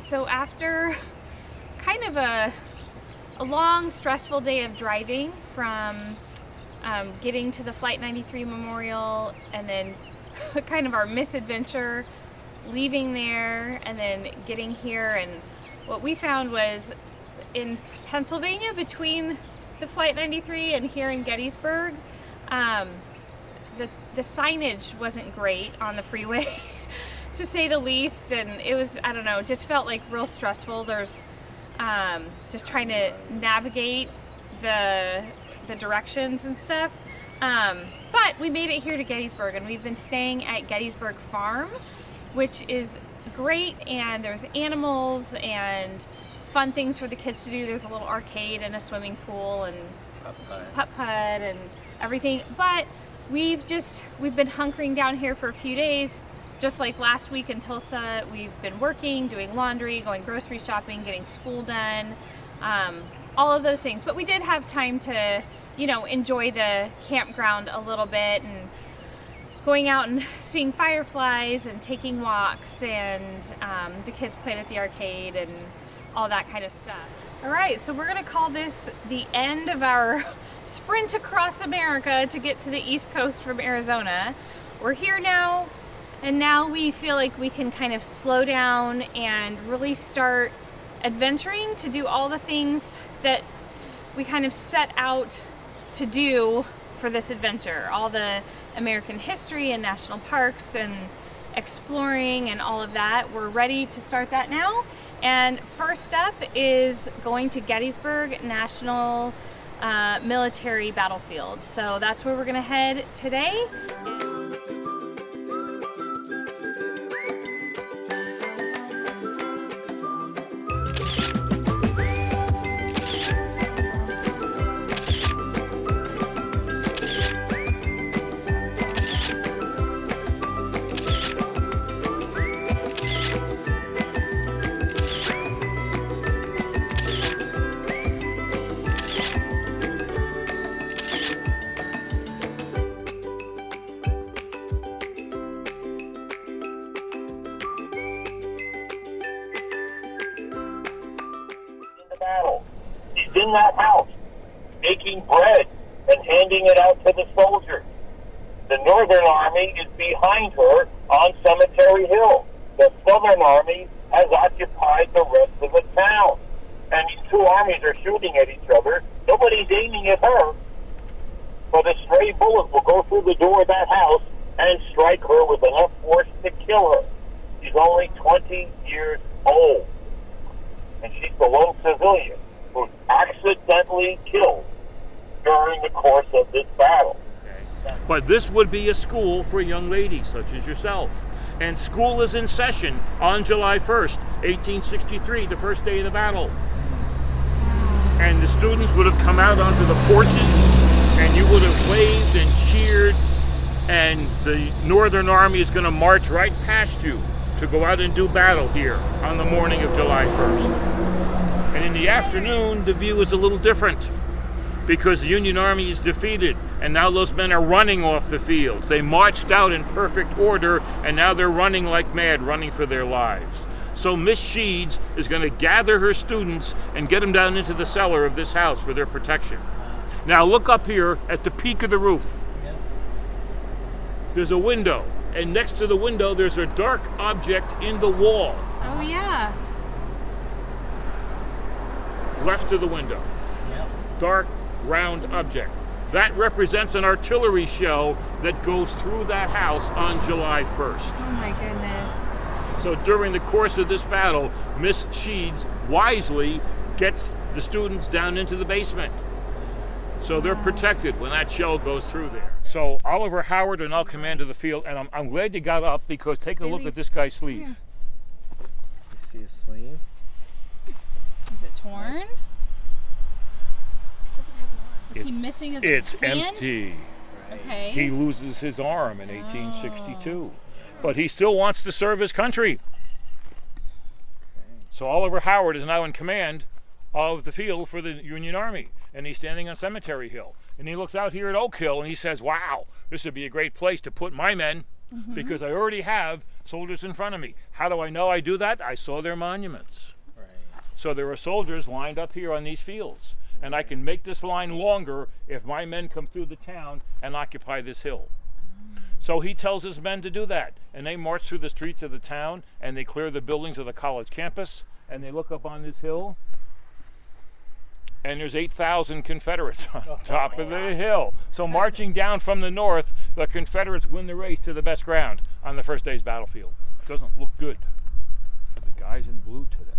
right, so after kind of a long, stressful day of driving from getting to the Flight 93 Memorial, and then kind of our misadventure, leaving there, and then getting here, and what we found was in Pennsylvania, between the Flight 93 and here in Gettysburg, the signage wasn't great on the freeways, to say the least, and it was, I don't know, it just felt like real stressful. There's just trying to navigate the directions and stuff. But we made it here to Gettysburg, and we've been staying at Gettysburg Farm, which is great, and there's animals and fun things for the kids to do. There's a little arcade and a swimming pool and putt-putt and everything. But we've been hunkering down here for a few days, just like last week in Tulsa. We've been working, doing laundry, going grocery shopping, getting school done, all of those things. But we did have time to, you know, enjoy the campground a little bit, and going out and seeing fireflies and taking walks, and the kids played at the arcade and all that kind of stuff. All right, so we're gonna call this the end of our sprint across America to get to the East Coast from Arizona. We're here now, and now we feel like we can kind of slow down and really start adventuring to do all the things that we kind of set out to do for this adventure. All the American history and national parks and exploring and all of that. We're ready to start that now. And first up is going to Gettysburg National Military Battlefield. So that's where we're gonna head today. He's in that house, making bread and handing it out to the soldiers. The Northern Army is behind her on Cemetery Hill. The Southern Army has occupied the rest of the town. And these two armies are shooting at each other. Nobody's aiming at her, but a stray bullet will go through the door of that house and strike her with enough force to kill her. She's only 20 years old, and she's the lone civilian who's accidentally killed during the course of this battle. But this would be a school for young ladies such as yourself. And school is in session on July 1st, 1863, the first day of the battle. And the students would have come out onto the porches, and you would have waved and cheered, and the Northern Army is going to march right past you to go out and do battle here on the morning of July 1st. And in the afternoon, the view is a little different, because the Union Army is defeated, and now those men are running off the fields. They marched out in perfect order, and now they're running like mad, running for their lives. So Miss Sheeds is going to gather her students and get them down into the cellar of this house for their protection. Now look up here at the peak of the roof. There's a window, and next to the window there's a dark object in the wall. Oh yeah. Left of the window. Dark round object. That represents an artillery shell that goes through that house on July 1st. Oh my goodness. So during the course of this battle, Miss Sheeds wisely gets the students down into the basement. So they're protected when that shell goes through there. So Oliver Howard and I'll command of the field, and I'm glad you got up, because take a look at this guy's sleeve. You see his sleeve? Is it torn? Is he missing his hand? It's empty. Okay. He loses his arm in 1862. But he still wants to serve his country. So Oliver Howard is now in command of the field for the Union Army. And he's standing on Cemetery Hill. And he looks out here at Oak Hill and he says, wow, this would be a great place to put my men. because I already have soldiers in front of me. How do I know I do that? I saw their monuments. Right. So there are soldiers lined up here on these fields, and I can make this line longer if my men come through the town and occupy this hill. So he tells his men to do that, and they march through the streets of the town, and they clear the buildings of the college campus, and they look up on this hill, and there's 8,000 Confederates on top of the hill. So marching down from the north, the Confederates win the race to the best ground on the first day's battlefield. Doesn't look good for the guys in blue today.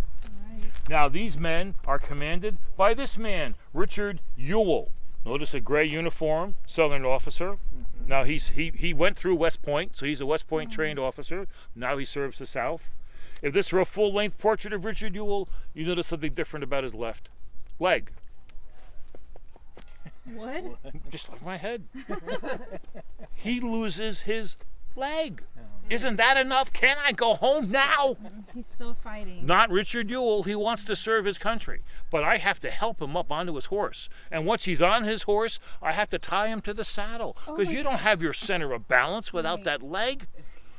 Right. Now these men are commanded by this man, Richard Ewell. Notice a gray uniform, Southern officer. Now he went through West Point, so he's a West Point trained officer. Now he serves the South. If this were a full-length portrait of Richard Ewell, you notice something different about his left leg. What? Just like my head. He loses his leg. Isn't that enough? Can I go home now? He's still fighting. Not Richard Ewell. He wants to serve his country. But I have to help him up onto his horse. And once he's on his horse, I have to tie him to the saddle. Because my you don't gosh. have your center of balance without Right. that leg.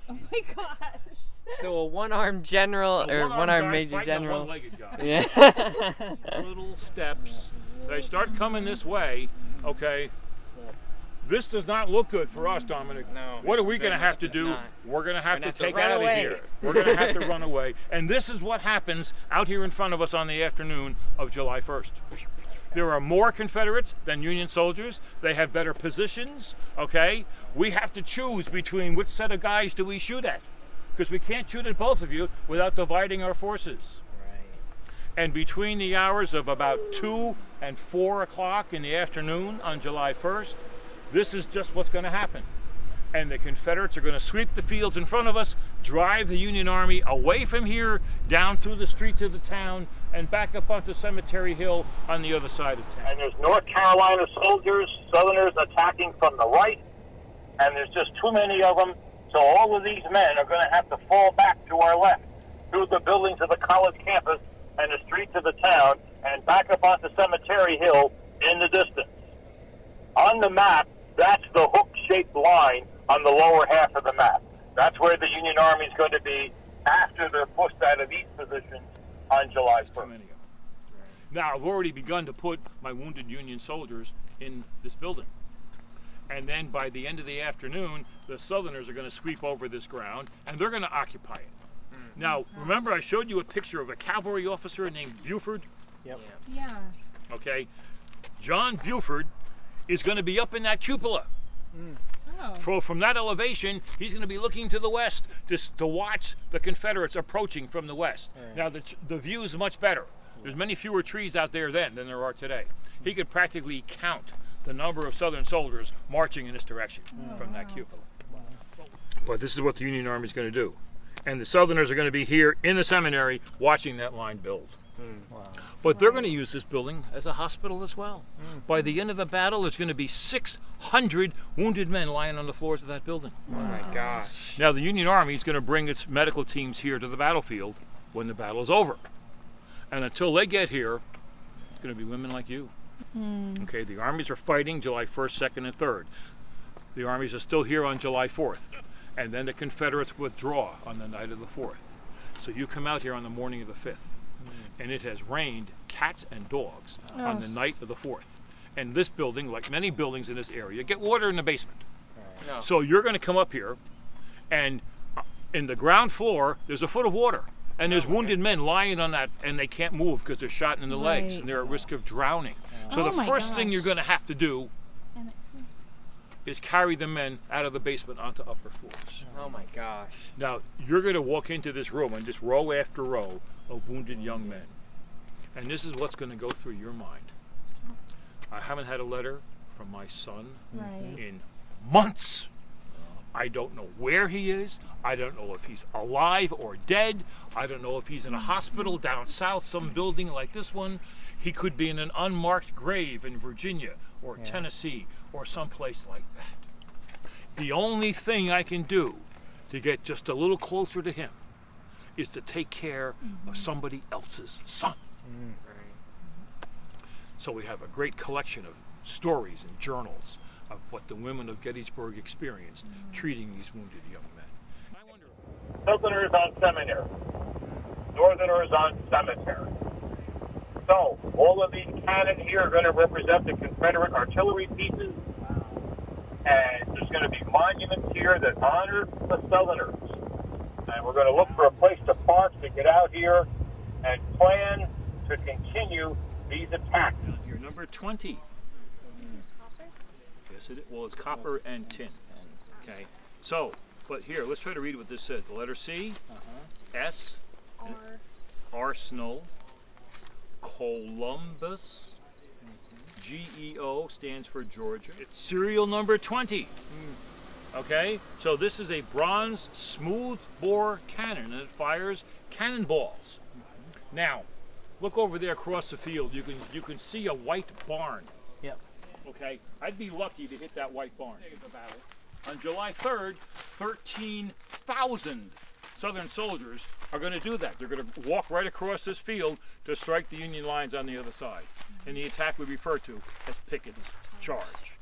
Oh my gosh. So a one-armed general or one-armed major general. One-legged guy. Yeah. Little steps. They start coming this way, okay? This does not look good for us, Dominic. No, What are we going to goodness have to does do? not. We're going to have We're to gonna have to take run out away. of here. We're going to have to run away. And this is what happens out here in front of us on the afternoon of July 1st. There are more Confederates than Union soldiers. They have better positions, okay? We have to choose between which set of guys do we shoot at. Because we can't shoot at both of you without dividing our forces. And between the hours of about 2 and 4 o'clock in the afternoon on July 1st, this is just what's going to happen. And the Confederates are going to sweep the fields in front of us, drive the Union Army away from here, down through the streets of the town, and back up onto Cemetery Hill on the other side of town. And there's North Carolina soldiers, Southerners attacking from the right, and there's just too many of them, so all of these men are going to have to fall back to our left, through the buildings of the college campus and the streets of the town, and back up onto Cemetery Hill in the distance. On the map, that's the hook-shaped line on the lower half of the map. That's where the Union Army is going to be after they're pushed out of these positions on July 1st. Now, I've already begun to put my wounded Union soldiers in this building. And then by the end of the afternoon, the Southerners are going to sweep over this ground, and they're going to occupy it. Now, remember I showed you a picture of a cavalry officer named Buford? Yep. Yeah. Okay. John Buford is going to be up in that cupola. Oh. From that elevation, he's going to be looking to the west to watch the Confederates approaching from the west. Right. Now, the view is much better. There's many fewer trees out there then than there are today. He could practically count the number of Southern soldiers marching in this direction from that cupola. But this is what the Union Army is going to do. And the Southerners are going to be here in the seminary watching that line build. But they're going to use this building as a hospital as well. By the end of the battle, there's going to be 600 wounded men lying on the floors of that building. Oh my gosh. Now, the Union Army is going to bring its medical teams here to the battlefield when the battle is over. And until they get here, it's going to be women like you. Okay, the armies are fighting July 1st, 2nd, and 3rd. The armies are still here on July 4th. And then the Confederates withdraw on the night of the 4th. So you come out here on the morning of the 5th. And it has rained cats and dogs on the night of the 4th. And this building, like many buildings in this area, get water in the basement. No. So you're going to come up here, and in the ground floor, there's a foot of water. And there's wounded men lying on that, and they can't move because they're shot in the legs, Right. and they're at risk of drowning. So Oh the my first thing gosh. you're going to have to do is carry the men out of the basement onto upper floors. Oh my gosh. Now, you're going to walk into this room, and just row after row of wounded young men. And this is what's going to go through your mind. I haven't had a letter from my son Right. in months. I don't know where he is. I don't know if he's alive or dead. I don't know if he's in a hospital down south, some building like this one. He could be in an unmarked grave in Virginia or Tennessee or someplace like that. The only thing I can do to get just a little closer to him is to take care of somebody else's son. So we have a great collection of stories and journals of what the women of Gettysburg experienced treating these wounded young men. I wonder. Southerners on seminary, Northerners on cemetery. So, all of these cannon here are going to represent the Confederate artillery pieces. And there's going to be monuments here that honor the Southerners. And we're going to look for a place to park to get out here and plan to continue these attacks. Down here, number 20. Yes, it is. Well, it's copper and tin. Okay. So, but here, let's try to read what this says. The letter C, S, Arsenal, Columbus, GEO stands for Georgia. It's serial number 20. Okay, so this is a bronze smooth-bore cannon, and it fires cannonballs. Now, look over there across the field. You can see a white barn. Yep. Okay, I'd be lucky to hit that white barn. On July 3rd, 13,000 Southern soldiers are going to do that. They're going to walk right across this field to strike the Union lines on the other side. And the attack we refer to as Pickett's Charge.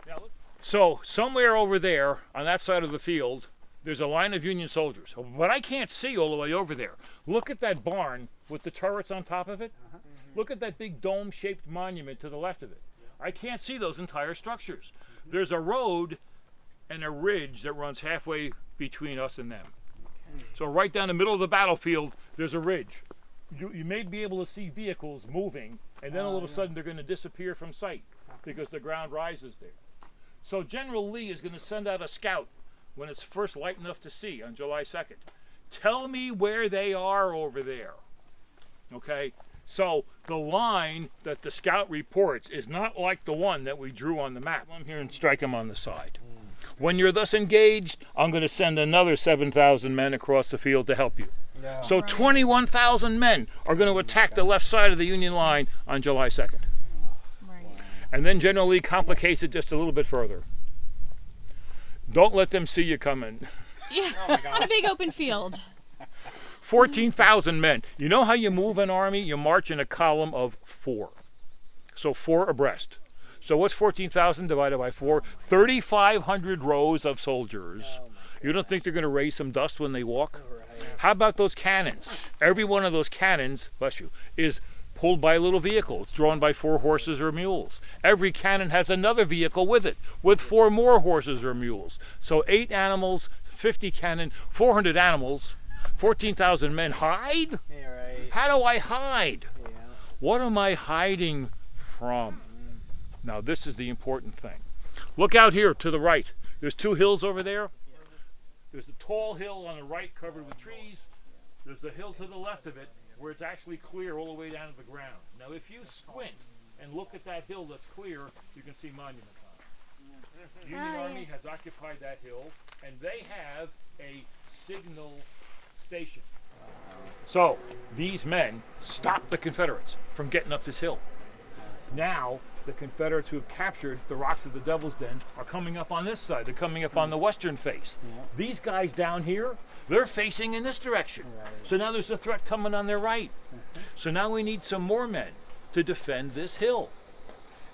Now, so somewhere over there on that side of the field, there's a line of Union soldiers. But I can't see all the way over there. Look at that barn with the turrets on top of it. Look at that big dome-shaped monument to the left of it. I can't see those entire structures. There's a road and a ridge that runs halfway between us and them. So right down the middle of the battlefield, there's a ridge. You may be able to see vehicles moving, and then all of a sudden they're going to disappear from sight because the ground rises there. So General Lee is going to send out a scout when it's first light enough to see on July 2nd. Tell me where they are over there. Okay? So the line that the scout reports is not like the one that we drew on the map. Come here and strike them on the side. When you're thus engaged, I'm going to send another 7,000 men across the field to help you. Yeah. So 21,000 men are going to attack the left side of the Union line on July 2nd. Right. And then General Lee complicates it just a little bit further. Don't let them see you coming. Yeah, on a big open field. 14,000 men. You know how you move an army? You march in a column of 4. So 4 abreast. So what's 14,000 divided by 4? 3,500 rows of soldiers. You don't think they're going to raise some dust when they walk? How about those cannons? Every one of those cannons, bless you, is pulled by a little vehicle. It's drawn by 4 horses or mules. Every cannon has another vehicle with it, with 4 more horses or mules. So 8 animals, 50 cannon, 400 animals, 14,000 men. Hide? Yeah, right. How do I hide? Yeah. What am I hiding from? Now this is the important thing. Look out here to the right. There's 2 hills over there. There's a tall hill on the right covered with trees. There's a hill to the left of it where it's actually clear all the way down to the ground. Now if you squint and look at that hill that's clear, you can see monuments on it. The Union Army has occupied that hill, and they have a signal station. So these men stopped the Confederates from getting up this hill. Now the Confederates who have captured the rocks of the Devil's Den are coming up on this side. They're coming up on the western face. These guys down here, they're facing in this direction. So now there's a threat coming on their right. So now we need some more men to defend this hill.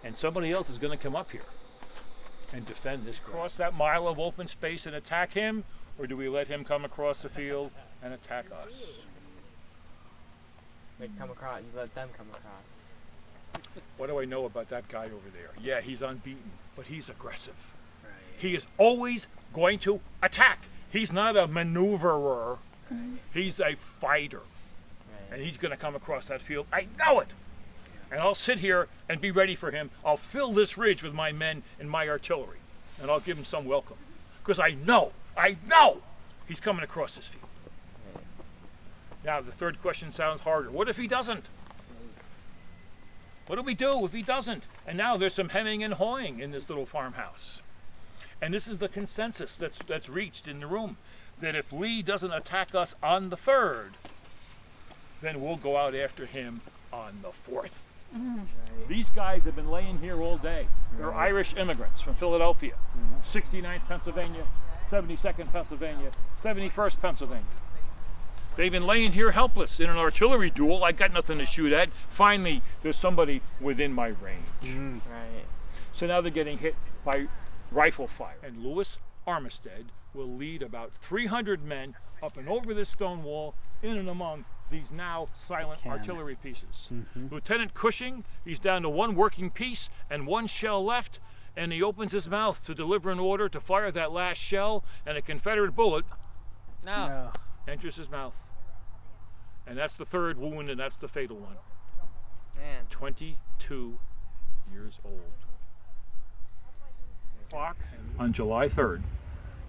And somebody else is going to come up here and defend this. Cross that mile of open space and attack him, or do we let him come across the field and attack us? They come across, you let them come across. What do I know about that guy over there? Yeah, he's unbeaten, but he's aggressive. Right. He is always going to attack. He's not a maneuverer. Right. He's a fighter. Right. And he's going to come across that field. I know it. And I'll sit here and be ready for him. I'll fill this ridge with my men and my artillery. And I'll give him some welcome. Because I know he's coming across this field. Right. Now, the third question sounds harder. What if he doesn't? What do we do if he doesn't? And now there's some hemming and hawing in this little farmhouse. And this is the consensus that's reached in the room, that if Lee doesn't attack us on the 3rd, then we'll go out after him on the 4th. Right. These guys have been laying here all day. They're Irish immigrants from Philadelphia, 69th Pennsylvania, 72nd Pennsylvania, 71st Pennsylvania. They've been laying here helpless in an artillery duel. I got nothing to shoot at. Finally, there's somebody within my range. Right. So now they're getting hit by rifle fire. And Lewis Armistead will lead about 300 men up and over this stone wall, in and among these now silent artillery pieces. Lieutenant Cushing, he's down to one working piece and one shell left, and he opens his mouth to deliver an order to fire that last shell, and a Confederate bullet enters his mouth. And that's the third wound, and that's the fatal one. Man. 22 years old. On July 3rd,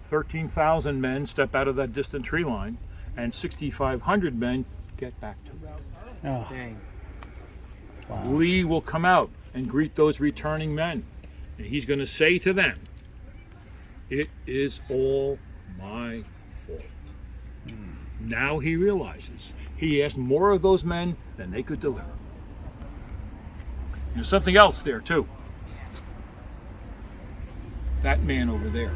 13,000 men step out of that distant tree line, and 6,500 men get back to it. Oh. Dang. Wow. Lee will come out and greet those returning men. And he's going to say to them, "It is all my fault." Now he realizes he asked more of those men than they could deliver. There's something else there too. That man over there.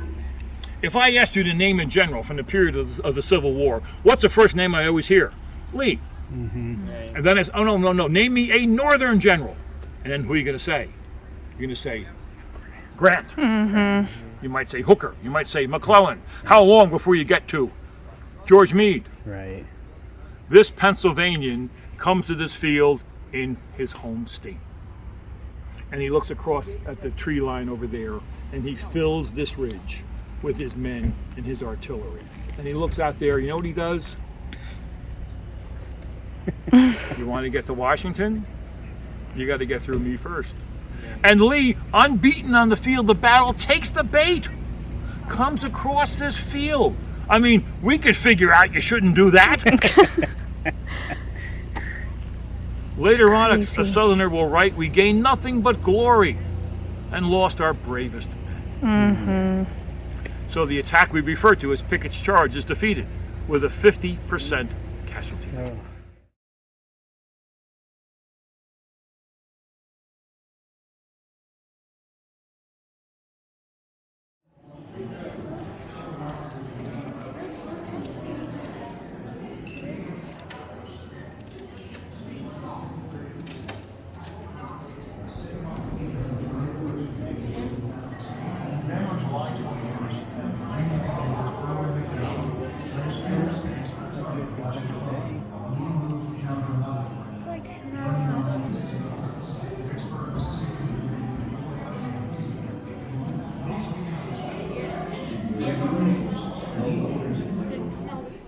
If I asked you to name a general from the period of the Civil War, what's the first name I always hear? Lee. Right. And then it's, oh no, name me a Northern general. And then who are you going to say? You're going to say Grant. You might say Hooker. You might say McClellan. How long before you get to George Meade? Right. This Pennsylvanian comes to this field in his home state. And he looks across at the tree line over there, and he fills this ridge with his men and his artillery. And he looks out there, you know what he does? You want to get to Washington? You got to get through me first. And Lee, unbeaten on the field of battle, takes the bait, comes across this field. I mean, we could figure out you shouldn't do that. Later on, a Southerner will write, "We gained nothing but glory and lost our bravest men." So the attack we refer to as Pickett's charge is defeated with a 50% casualty rate. Oh.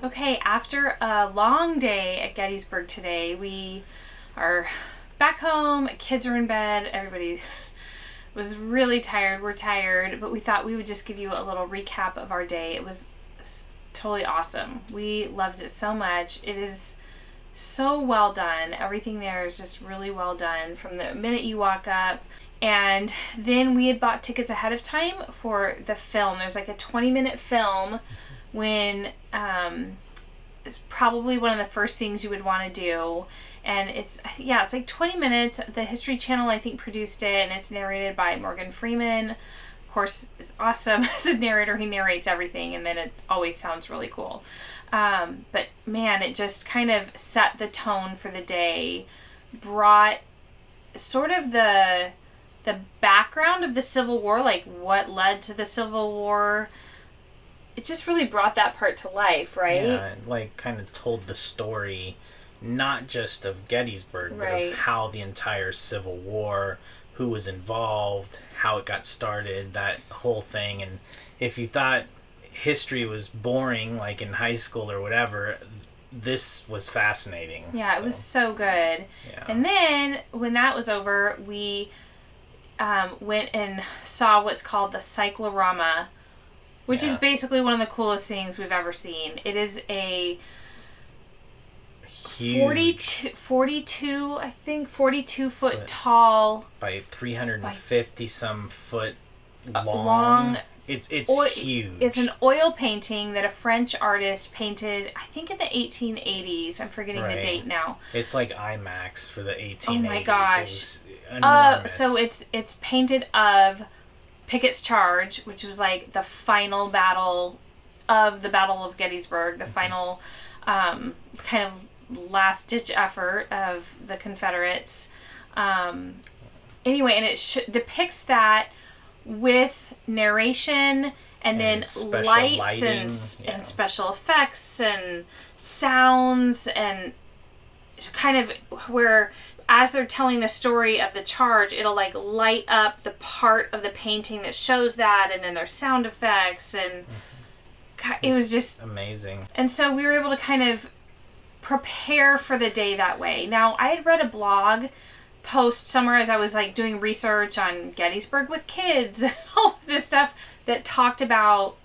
Okay, after a long day at Gettysburg today, we are back home, kids are in bed, everybody was really tired, we're tired, but we thought we would just give you a little recap of our day. It was totally awesome. We loved it so much. It is so well done. Everything there is just really well done from the minute you walk up. And then we had bought tickets ahead of time for the film. There's like a 20-minute film when it's probably one of the first things you would want to do. And it's like 20 minutes. The History Channel, I think, produced it, and it's narrated by Morgan Freeman. Of course, it's awesome as a narrator. He narrates everything, and then it always sounds really cool. But man, it just kind of set the tone for the day, brought sort of the background of the Civil War, like what led to the Civil War. It just really brought that part to life, right? Yeah, like kind of told the story, not just of Gettysburg, but of how the entire Civil War, who was involved, how it got started, that whole thing. And if you thought history was boring, like in high school or whatever, this was fascinating. Yeah, it was so good. Yeah. And then when that was over, we went and saw what's called the Cyclorama, which is basically one of the coolest things we've ever seen. It is a huge 42 foot tall by 350 some foot long. It's huge. It's an oil painting that a French artist painted, I think in the 1880s. I'm forgetting the date now. It's like IMAX for the 1880s. Oh my gosh. Enormous. So it's painted of Pickett's charge, which was like the final battle of the Battle of Gettysburg, the final kind of last-ditch effort of the Confederates. Anyway, and it depicts that with narration and then special lights lighting, and special effects and sounds, and kind of where as they're telling the story of the charge, it'll like light up the part of the painting that shows that, and then there's sound effects, and it was just amazing. And so we were able to kind of prepare for the day that way. Now, I had read a blog post somewhere as I was like doing research on Gettysburg with kids and all this stuff that talked about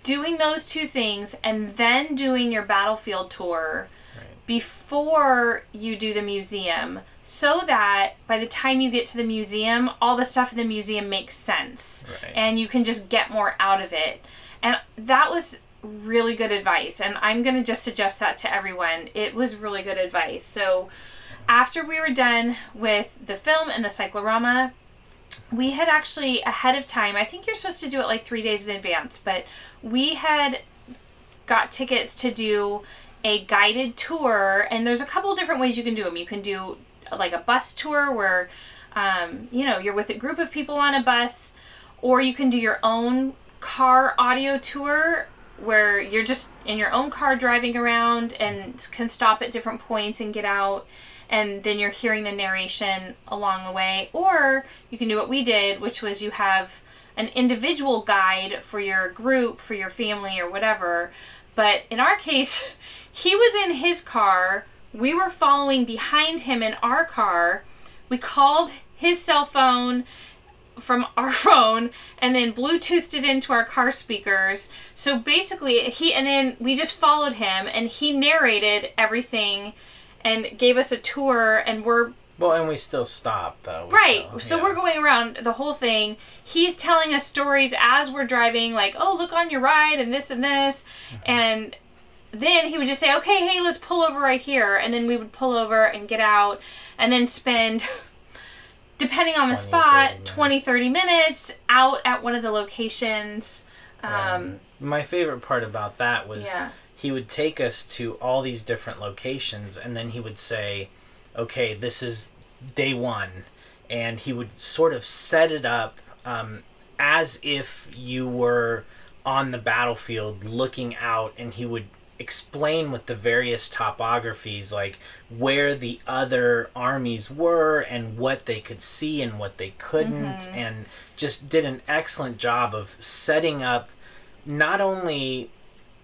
doing those two things and then doing your battlefield tour before you do the museum, so that by the time you get to the museum, all the stuff in the museum makes sense and you can just get more out of it. And that was really good advice, and I'm going to just suggest that to everyone. It was really good advice. So after we were done with the film and the cyclorama, we had actually ahead of time, I think you're supposed to do it like 3 days in advance, but we had got tickets to do a guided tour, and there's a couple different ways you can do them. You can do like a bus tour where, you're with a group of people on a bus, or you can do your own car audio tour where you're just in your own car driving around and can stop at different points and get out, and then you're hearing the narration along the way. Or you can do what we did, which was you have an individual guide for your group, for your family, or whatever. But in our case, he was in his car, we were following behind him in our car, we called his cell phone from our phone and then Bluetoothed it into our car speakers. So basically and then we just followed him, and he narrated everything and gave us a tour, and and we still stopped though. So we're going around the whole thing. He's telling us stories as we're driving, like, oh, look on your right and this and this. And then he would just say, okay, hey, let's pull over right here. And then we would pull over and get out and then spend, depending on the spot, 20-30 minutes out at one of the locations. My favorite part about that was he would take us to all these different locations, and then he would say, okay, this is day one. And he would sort of set it up as if you were on the battlefield looking out, and he would explain with the various topographies, like where the other armies were and what they could see and what they couldn't, and just did an excellent job of setting up not only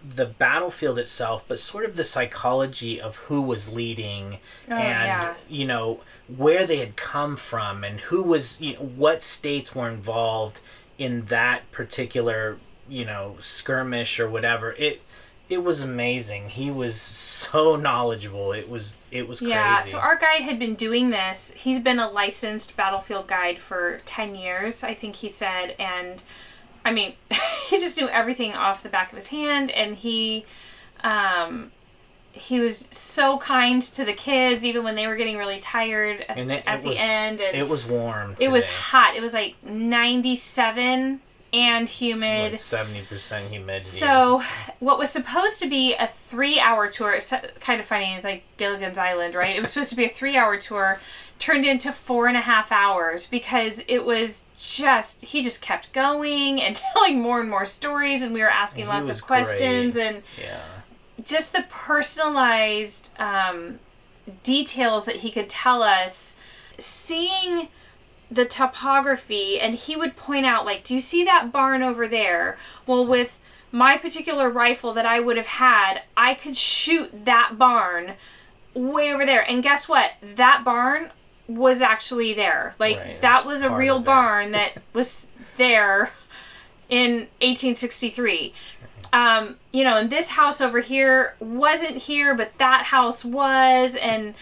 the battlefield itself, but sort of the psychology of who was leading where they had come from and who was, what states were involved in that particular, skirmish or whatever. It was amazing. He was so knowledgeable. It was crazy. Yeah, so our guide had been doing this. He's been a licensed battlefield guide for 10 years, I think he said. And, I mean, he just knew everything off the back of his hand. And he was so kind to the kids, even when they were getting really tired at the end. And it was warm today. It was hot. It was like 97 and humid. Like 70% humidity. So what was supposed to be a 3-hour tour, it's kind of funny, it's like Gilligan's Island, right? It was supposed to be a 3-hour tour, turned into 4.5 hours, because it was he just kept going and telling more and more stories, and we were asking lots of questions, and just the personalized details that he could tell us, seeing the topography. And he would point out, like, do you see that barn over there? Well, with my particular rifle that I would have had, I could shoot that barn way over there. And guess what? That barn was actually there. Like, that was a real barn that was there in 1863. And this house over here wasn't here, but that house was. And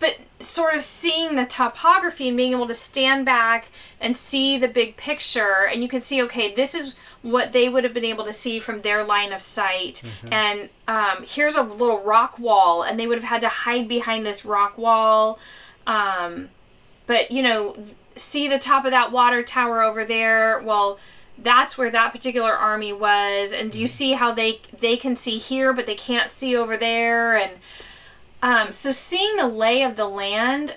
but sort of seeing the topography and being able to stand back and see the big picture, and you can see, okay, this is what they would have been able to see from their line of sight, and here's a little rock wall, and they would have had to hide behind this rock wall, but see the top of that water tower over there, well, that's where that particular army was, and do you see how they can see here but they can't see over there? And so seeing the lay of the land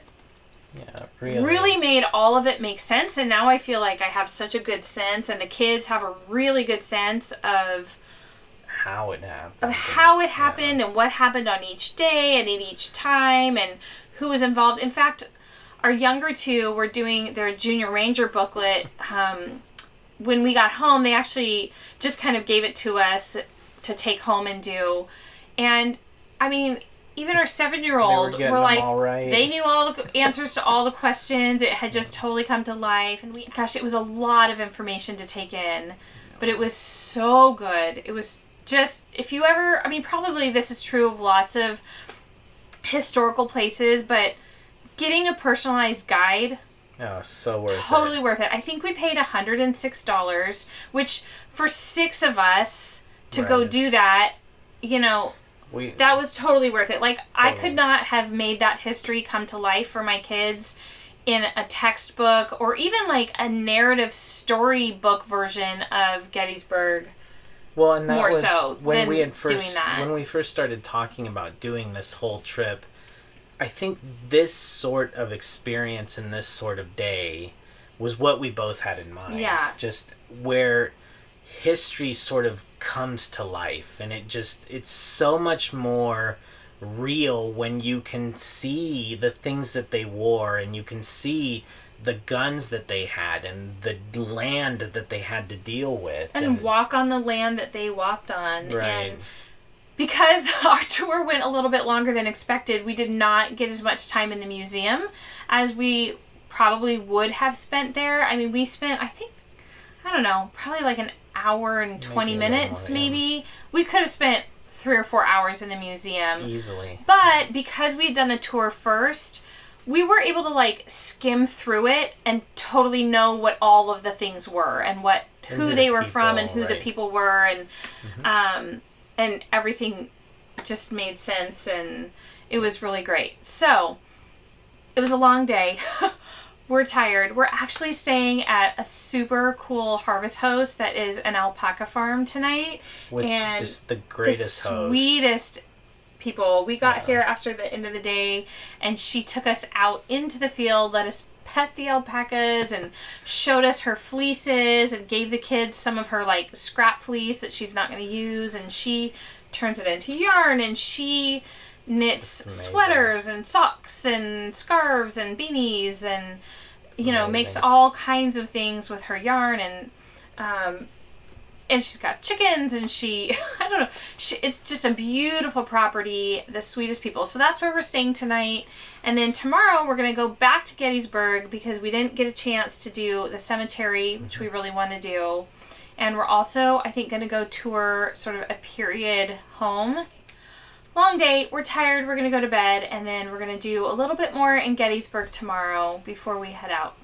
Yeah, really. Really made all of it make sense, and now I feel like I have such a good sense, and the kids have a really good sense of how it happened. And what happened on each day and in each time and who was involved. In fact, our younger two were doing their Junior Ranger booklet. When we got home, they actually just kind of gave it to us to take home and do. And, I mean, even our 7-year-old were like, they knew all the answers to all the questions. It had just totally come to life. And gosh, it was a lot of information to take in. But it was so good. It was just, if you ever, I mean, probably this is true of lots of historical places, but getting a personalized guide, so worth it. Totally worth it. I think we paid $106, which for 6 of us to go do that, that was totally worth it. Like, I could not have made that history come to life for my kids in a textbook or even like a narrative storybook version of Gettysburg. Well, and that more was so when than we had doing that. When we first started talking about doing this whole trip, I think this sort of experience and this sort of day was what we both had in mind. Yeah. Just where history sort of comes to life, and it's so much more real when you can see the things that they wore, and you can see the guns that they had and the land that they had to deal with. And walk on the land that they walked on. Right. And because our tour went a little bit longer than expected, we did not get as much time in the museum as we probably would have spent there. I mean, we spent, probably like an hour and 20 minutes, maybe. We could have spent 3 or 4 hours in the museum. Easily. But because we had done the tour first, we were able to like skim through it and totally know what all of the things were and who they were from and who the people were, and everything just made sense, and it was really great. So it was a long day. We're tired. We're actually staying at a super cool harvest host that is an alpaca farm tonight. With and just the greatest host. Sweetest people. We got here after the end of the day, and she took us out into the field, let us pet the alpacas, and showed us her fleeces, and gave the kids some of her like scrap fleece that she's not going to use, and she turns it into yarn, and she knits sweaters and socks and scarves and beanies, and makes all kinds of things with her yarn, and she's got chickens, and it's just a beautiful property, the sweetest people. So that's where we're staying tonight. And then tomorrow we're going to go back to Gettysburg because we didn't get a chance to do the cemetery, which we really want to do. And we're also, I think, going to go tour sort of a period home. Long day, we're tired, we're going to go to bed, and then we're going to do a little bit more in Gettysburg tomorrow before we head out.